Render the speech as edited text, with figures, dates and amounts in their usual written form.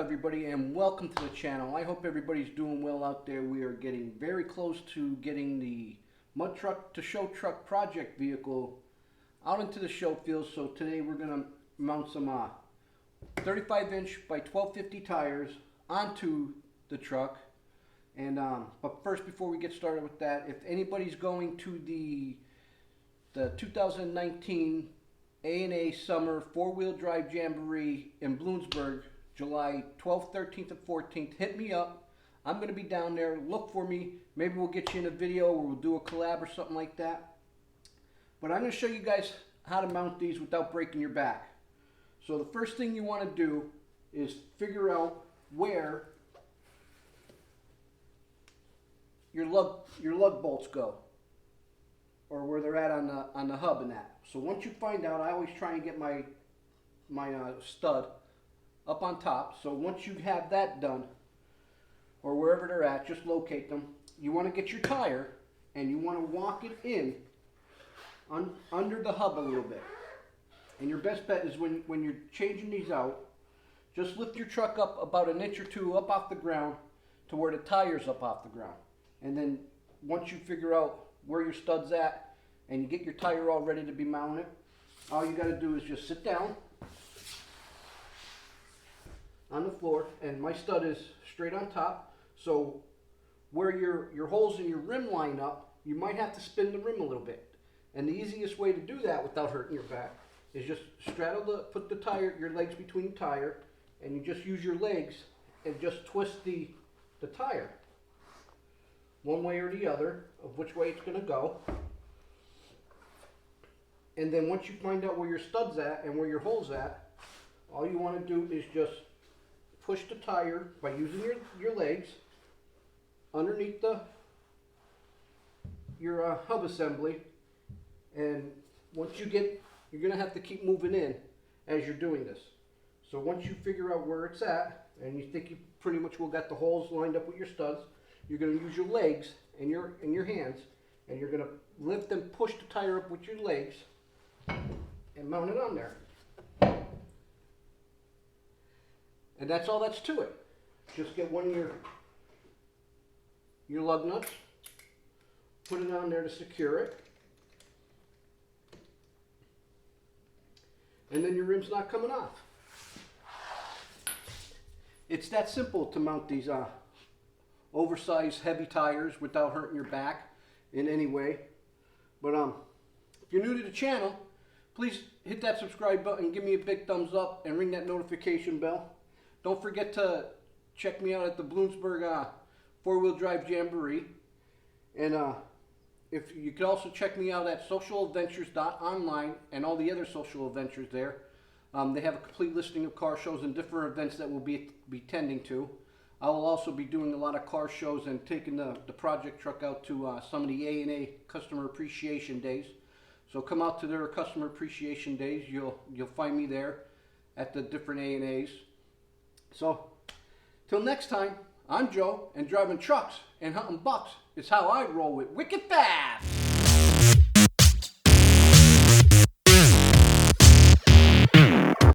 everybody, and welcome to the channel. I hope everybody's doing well out there. We are getting very close to getting the mud truck to show truck project vehicle out into the show field. So today we're going to mount some 35-inch by 1250 tires onto the truck. And but first, before we get started with that, if anybody's going to the 2019 A&A Summer 4-Wheel Drive Jamboree in Bloomsburg, July 12th, 13th, and 14th, hit me up. I'm going to be down there. Look for me. Maybe we'll get you in a video or we'll do a collab or something like that. But I'm going to show you guys how to mount these without breaking your back. So the first thing you want to do is figure out where your lug bolts go, or where they're at on the hub and that. So once you find out, I always try and get my stud up on top. So once you have that done, or wherever they're at, just locate them. You want to get your tire and you want to walk it in under the hub a little bit. And your best bet is when you're changing these out, just lift your truck up about an inch or two up off the ground to where the tire's up off the ground. And then once you figure out where your stud's at and you get your tire all ready to be mounted, all you got to do is just sit down on the floor, and my stud is straight on top. So where your holes in your rim line up, you might have to spin the rim a little bit. And the easiest way to do that without hurting your back is just put the tire, your legs between the tire, and you just use your legs and just twist the tire one way or the other of which way it's going to go. And then once you find out where your stud's at and where your hole's at, all you want to do is just push the tire by using your legs underneath your hub assembly. And once you're going to have to keep moving in as you're doing this. So once you figure out where it's at and you think you pretty much will got the holes lined up with your studs, you're going to use your legs and your hands, and you're going to lift and push the tire up with your legs and mount it on there. And that's all that's to it. Just get one of your lug nuts, put it on there to secure it, and then your rim's not coming off. It's that simple to mount these oversized heavy tires without hurting your back in any way. But if you're new to the channel, please hit that subscribe button, give me a big thumbs up, and ring that notification bell. Don't forget to check me out at the Bloomsburg 4-Wheel Drive Jamboree. And if you could also check me out at socialadventures.online and all the other social adventures there. They have a complete listing of car shows and different events that we'll be tending to. I will also be doing a lot of car shows and taking the project truck out to some of the A&A Customer Appreciation Days. So come out to their Customer Appreciation Days. You'll find me there at the different A&As. So till next time, I'm Joe, and driving trucks and hunting bucks is how I roll with Wicked Fabz.